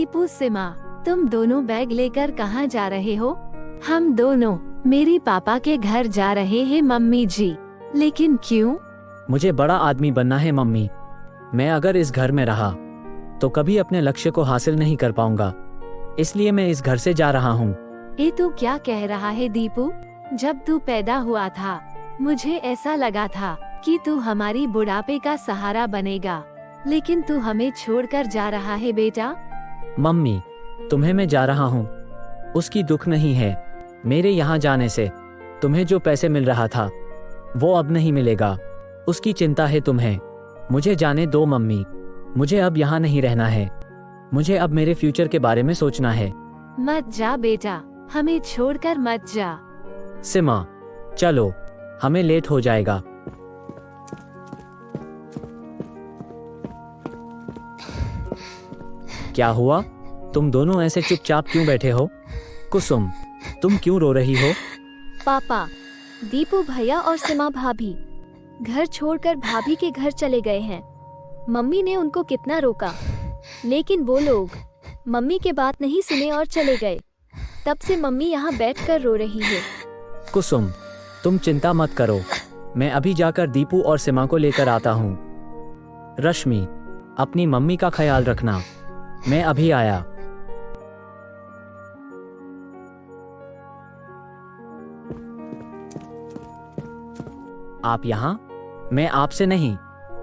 दीपू सिमा, तुम दोनों बैग लेकर कहाँ जा रहे हो? हम दोनों मेरे पापा के घर जा रहे हैं मम्मी जी। लेकिन क्यों? मुझे बड़ा आदमी बनना है मम्मी। मैं अगर इस घर में रहा तो कभी अपने लक्ष्य को हासिल नहीं कर पाऊंगा, इसलिए मैं इस घर से जा रहा हूँ। ये तू क्या कह रहा है दीपू? जब तू पैदा हुआ था मुझे ऐसा लगा था कि तू हमारी बुढ़ापे का सहारा बनेगा, लेकिन तू हमें छोड़कर जा रहा है बेटा। मम्मी, तुम्हें मैं जा रहा हूँ उसकी दुख नहीं है। मेरे यहाँ जाने से तुम्हें जो पैसे मिल रहा था वो अब नहीं मिलेगा, उसकी चिंता है तुम्हें। मुझे जाने दो मम्मी, मुझे अब यहाँ नहीं रहना है। मुझे अब मेरे फ्यूचर के बारे में सोचना है। मत जा बेटा, हमें छोड़कर मत जा। सिमा चलो, हमें लेट हो जाएगा। क्या हुआ? तुम दोनों ऐसे चुपचाप क्यों बैठे हो? कुसुम, तुम क्यों रो रही हो? पापा, दीपू भैया और सिमा भाभी घर छोड़कर भाभी के घर चले गए हैं। मम्मी ने उनको कितना रोका, लेकिन वो लोग मम्मी के बात नहीं सुने और चले गए। तब से मम्मी यहाँ बैठकर रो रही है। कुसुम, तुम चिंता मत करो, मैं अभी जाकर दीपू और सिमा को लेकर आता हूँ। रश्मि, अपनी मम्मी का ख्याल रखना, मैं अभी आया। आप यहाँ? मैं आपसे नहीं,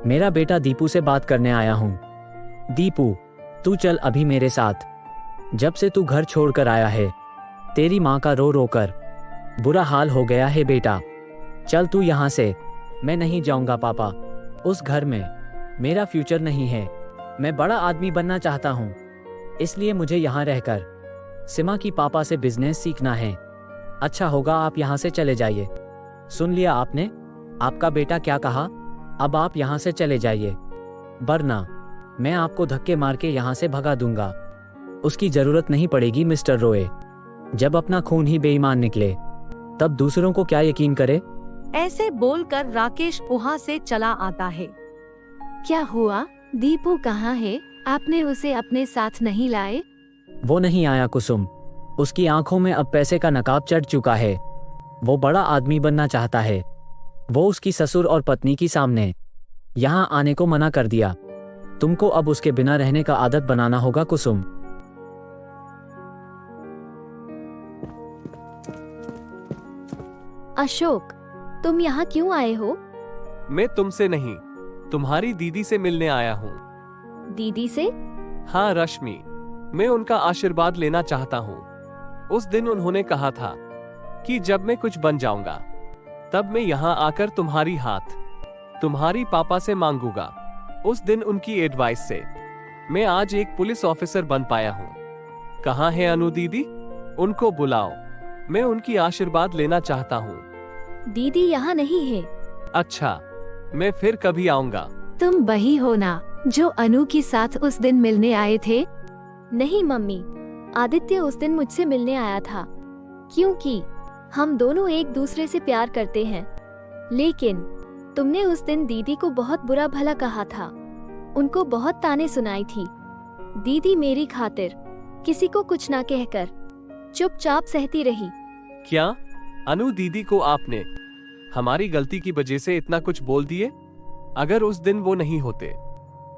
मेरा बेटा दीपू से बात करने आया हूँ। दीपू, तू चल अभी मेरे साथ। जब से तू घर छोड़कर आया है तेरी माँ का रो रो कर बुरा हाल हो गया है बेटा। चल तू यहाँ से। मैं नहीं जाऊँगा पापा, उस घर में मेरा फ्यूचर नहीं है। मैं बड़ा आदमी बनना चाहता हूँ, इसलिए मुझे यहाँ रहकर सिमा की पापा से बिजनेस सीखना है। अच्छा होगा आप यहाँ से चले जाइए। सुन लिया आपने? आपका बेटा क्या कहा? अब आप यहाँ से चले जाइए, वरना मैं आपको धक्के मार के यहाँ से भगा दूंगा। उसकी जरूरत नहीं पड़ेगी मिस्टर रॉय। जब अपना खून ही बेईमान निकले तब दूसरों को क्या यकीन करे? ऐसे बोलकर राकेश वहाँ से चला आता है। क्या हुआ? दीपू कहाँ है? आपने उसे अपने साथ नहीं लाए? वो नहीं आया कुसुम, उसकी आंखों में अब पैसे का नकाब चढ़ चुका है। वो बड़ा आदमी बनना चाहता है। वो उसकी ससुर और पत्नी की सामने यहाँ आने को मना कर दिया। तुमको अब उसके बिना रहने का आदत बनाना होगा कुसुम। अशोक, तुम यहाँ क्यों आए हो? मैं तुमसे नहीं, तुम्हारी दीदी से मिलने आया हूँ। दीदी से? हाँ रश्मि, मैं उनका आशीर्वाद लेना चाहता हूँ। उस दिन उन्होंने कहा था कि जब मैं कुछ बन जाऊंगा तब मैं यहाँ आकर तुम्हारी हाथ तुम्हारी पापा से मांगूंगा। उस दिन उनकी एडवाइस से मैं आज एक पुलिस ऑफिसर बन पाया हूँ। कहाँ है अनु दीदी? उनको बुलाओ, मैं उनकी आशीर्वाद लेना चाहता हूँ। दीदी यहाँ नहीं है। अच्छा, मैं फिर कभी आऊंगा। तुम वही हो ना जो अनु के साथ उस दिन मिलने आए थे? नहीं मम्मी, आदित्य उस दिन मुझसे मिलने आया था, क्योंकि हम दोनों एक दूसरे से प्यार करते हैं। लेकिन तुमने उस दिन दीदी को बहुत बुरा भला कहा था, उनको बहुत ताने सुनाई थी। दीदी मेरी खातिर किसी को कुछ ना कहकर चुपचाप सहती रही। क्या अनु दीदी को आपने हमारी गलती की वजह से इतना कुछ बोल दिए? अगर उस दिन वो नहीं होते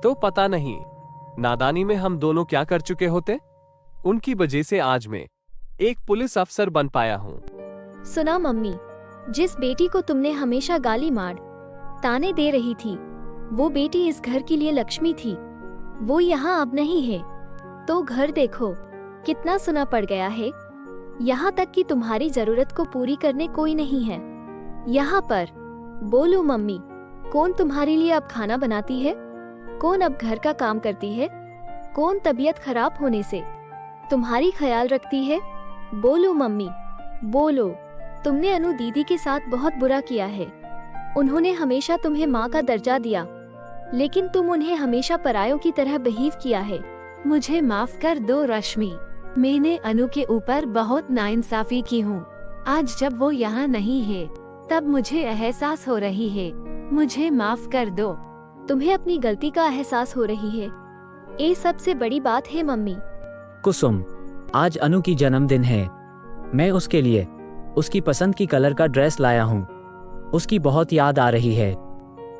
तो पता नहीं नादानी में हम दोनों क्या कर चुके होते। उनकी वजह से आज मैं एक पुलिस अफसर बन पाया हूँ। सुना मम्मी, जिस बेटी को तुमने हमेशा गाली मार ताने दे रही थी, वो बेटी इस घर के लिए लक्ष्मी थी। वो यहाँ अब नहीं है, तो घर देखो कितना सुना पड़ गया है। यहाँ तक कि तुम्हारी जरूरत को पूरी करने कोई नहीं है यहाँ पर। बोलो मम्मी, कौन तुम्हारे लिए अब खाना बनाती है? कौन अब घर का काम करती है? कौन तबीयत खराब होने से तुम्हारी ख्याल रखती है? बोलो मम्मी, बोलो। तुमने अनु दीदी के साथ बहुत बुरा किया है। उन्होंने हमेशा तुम्हें माँ का दर्जा दिया, लेकिन तुम उन्हें हमेशा परायों की तरह बिहेव किया है। मुझे माफ कर दो रश्मि, मैंने अनु के ऊपर बहुत नाइंसाफी की हूँ। आज जब वो यहाँ नहीं है तब मुझे एहसास हो रही है। मुझे माफ कर दो। तुम्हें अपनी गलती का एहसास हो रही है, ये सबसे बड़ी बात है मम्मी। कुसुम, आज अनु की जन्मदिन है। मैं उसके लिए उसकी पसंद की कलर का ड्रेस लाया हूँ। उसकी बहुत याद आ रही है।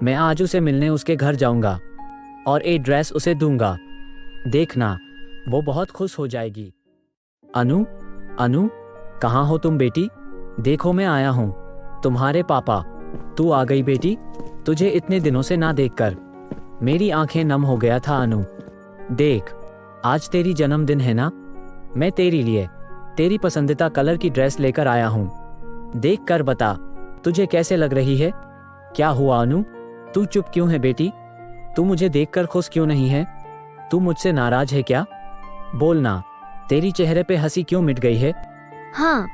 मैं आज उसे मिलने उसके घर जाऊंगा और एक ड्रेस उसे दूंगा। देखना, वो बहुत खुश हो जाएगी। अनु, अनु, कहाँ हो तुम बेटी? देखो मैं आया हूँ, तुम्हारे पापा। तू आ गई बेटी? तुझे इतने दिनों से ना देखकर मेरी आंखें नम हो गया था। अनु देख, आज तेरी जन्मदिन है ना? मैं तेरे लिए तेरी पसंदीदा कलर की ड्रेस लेकर आया हूँ। देख कर बता, तुझे कैसे लग रही है? क्या हुआ अनु, तू चुप क्यों है बेटी? तू मुझे देखकर खुश क्यों नहीं है? तू मुझसे नाराज है क्या? बोलना, तेरी चेहरे पे हंसी क्यों मिट गई है? हाँ,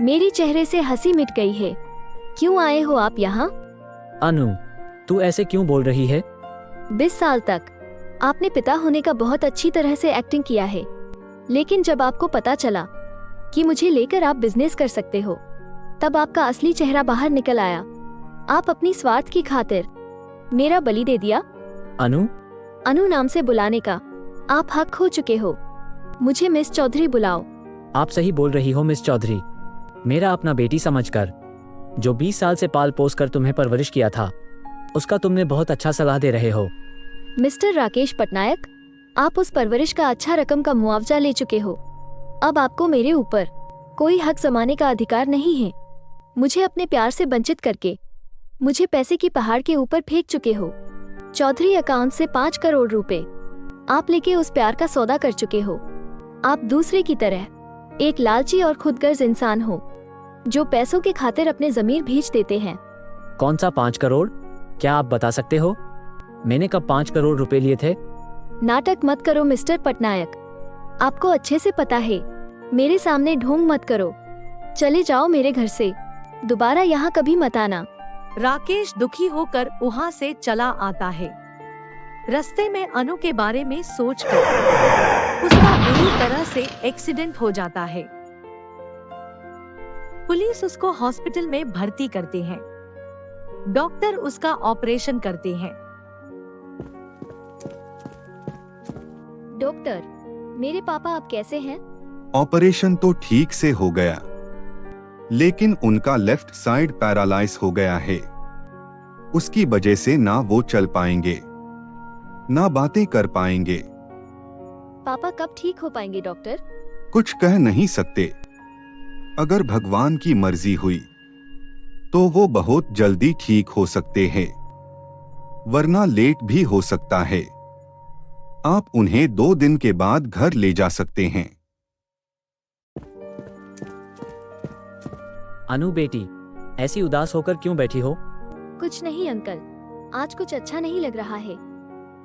मेरी चेहरे से हंसी मिट गई है। क्यों आए हो आप यहाँ? अनु, तू ऐसे क्यों बोल रही है? 20 साल तक आपने पिता होने का बहुत अच्छी तरह से एक्टिंग किया है, लेकिन जब आपको पता चला कि मुझे लेकर आप बिजनेस कर सकते हो, तब आपका असली चेहरा बाहर निकल आया। आप अपनी स्वार्थ की खातिर मेरा बलि दे दिया। अनु, अनु नाम से बुलाने का आप हक खो चुके हो। मुझे मिस चौधरी बुलाओ। आप सही बोल रही हो मिस चौधरी। मेरा अपना बेटी समझकर, जो 20 साल से पाल पोस कर तुम्हें परवरिश किया था, उसका तुमने बहुत अच्छा सलाह दे रहे हो। मिस्टर राकेश पटनायक, आप उस परवरिश का अच्छा रकम का मुआवजा ले चुके हो। अब आपको मेरे ऊपर कोई हक जमाने का अधिकार नहीं है। मुझे अपने प्यार से वंचित करके मुझे पैसे की पहाड़ के ऊपर फेंक चुके हो। चौधरी अकाउंट से 5 करोड़ रुपए आप लेके उस प्यार का सौदा कर चुके हो। आप दूसरे की तरह एक लालची और खुदगर्ज इंसान हो, जो पैसों के खातिर अपने जमीर भेज देते हैं। कौन सा 5 करोड़? क्या आप बता सकते हो? मैंने कब 5 करोड़ रुपए लिए थे? नाटक मत करो मिस्टर पटनायक, आपको अच्छे से पता है। मेरे सामने ढोंग मत करो। चले जाओ मेरे घर से, दोबारा यहाँ कभी मत आना। राकेश दुखी होकर वहाँ से चला आता है। रास्ते में अनु के बारे में सोचकर उसका बुरी तरह से एक्सीडेंट हो जाता है। पुलिस उसको हॉस्पिटल में भर्ती करते हैं। डॉक्टर उसका ऑपरेशन करते हैं। डॉक्टर, मेरे पापा अब कैसे हैं? ऑपरेशन तो ठीक से हो गया, लेकिन उनका लेफ्ट साइड पैरालाइज हो गया है। उसकी वजह से ना वो चल पाएंगे, ना बातें कर पाएंगे। पापा कब ठीक हो पाएंगे डॉक्टर? कुछ कह नहीं सकते। अगर भगवान की मर्जी हुई तो वो बहुत जल्दी ठीक हो सकते हैं, वरना लेट भी हो सकता है। आप उन्हें 2 दिन के बाद घर ले जा सकते हैं। अनु बेटी, ऐसी उदास होकर क्यों बैठी हो? कुछ नहीं अंकल, आज कुछ अच्छा नहीं लग रहा है।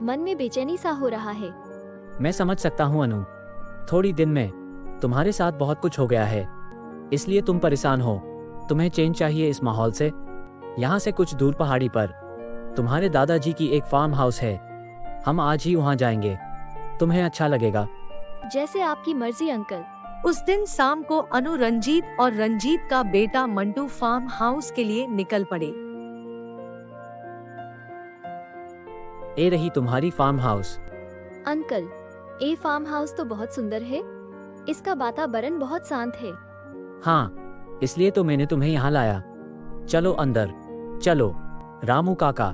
मन में बेचैनी सा हो रहा है। मैं समझ सकता हूँ अनु, थोड़ी दिन में तुम्हारे साथ बहुत कुछ हो गया है, इसलिए तुम परेशान हो। तुम्हें चेंज चाहिए इस माहौल से। यहाँ से कुछ दूर पहाड़ी पर तुम्हारे दादाजी की एक फार्म हाउस है। हम आज ही वहाँ जाएंगे, तुम्हें अच्छा लगेगा। जैसे आपकी मर्जी अंकल। उस दिन शाम को अनु, रंजीत और रंजीत का बेटा मंटू फार्म हाउस के लिए निकल पड़े। ये रही तुम्हारी फार्म हाउस। अंकल, ये फार्म हाउस तो बहुत सुंदर है। इसका वातावरण बहुत शांत है। हाँ, इसलिए तो मैंने तुम्हें यहाँ लाया। चलो अंदर चलो। रामू काका,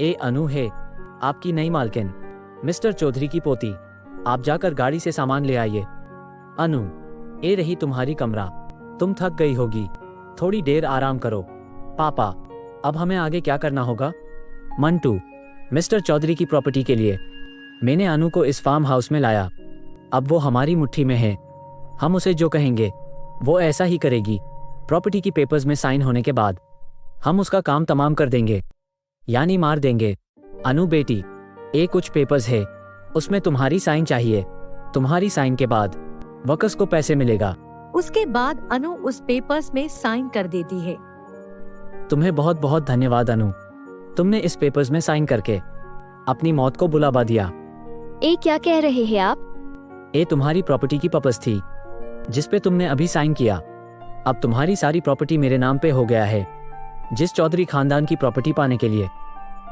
ए अनु है आपकी नई मालकिन, मिस्टर चौधरी की पोती। आप जाकर गाड़ी से सामान ले आइए। अनु, ये रही तुम्हारी कमरा। तुम थक गई होगी, थोड़ी देर आराम करो। पापा, अब हमें आगे क्या करना होगा? मंटू, मिस्टर चौधरी की प्रॉपर्टी के लिए मैंने अनु को इस फार्म हाउस में लाया। अब वो हमारी मुट्ठी में है। हम उसे जो कहेंगे वो ऐसा ही करेगी। प्रॉपर्टी की पेपर्स में साइन होने के बाद हम उसका काम तमाम कर देंगे, यानी मार देंगे। अनु बेटी, ये कुछ पेपर्स है, उसमें तुम्हारी साइन चाहिए। तुम्हारी साइन के बाद वकस को पैसे मिलेगा। उसके बाद अनु उस पेपर्स में साइन कर देती है। तुम्हें बहुत बहुत धन्यवाद अनु, तुमने इस पेपर्स में साइन करके अपनी मौत को बुलावा दिया। ये क्या कह रहे हैं आप? ये तुम्हारी प्रॉपर्टी की पेपर्स थी जिस पे तुमने अभी साइन किया। अब तुम्हारी सारी प्रॉपर्टी मेरे नाम पे हो गया है। जिस चौधरी खानदान की प्रॉपर्टी पाने के लिए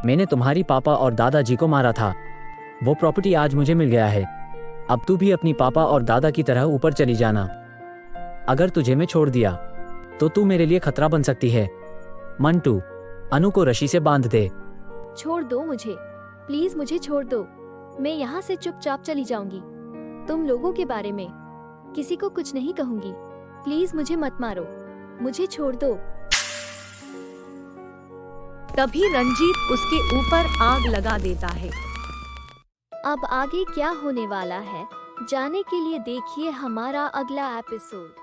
मैंने तुम्हारी पापा और दादाजी को मारा था, वो प्रॉपर्टी आज मुझे मिल गया है। अब तू भी अपनी पापा और दादा की तरह ऊपर चली जाना। अगर तुझे मैं छोड़ दिया तो तू मेरे लिए खतरा बन सकती है। मंटू, अनु को रस्सी से बांध दे। छोड़ दो मुझे, प्लीज मुझे छोड़ दो। मैं यहाँ से चुपचाप चली जाऊंगी। तुम लोगों के बारे में किसी को कुछ नहीं कहूंगी। प्लीज मुझे मत मारो, मुझे छोड़ दो। तभी रंजीत उसके ऊपर आग लगा देता है। अब आगे क्या होने वाला है, जाने के लिए देखिए हमारा अगला एपिसोड।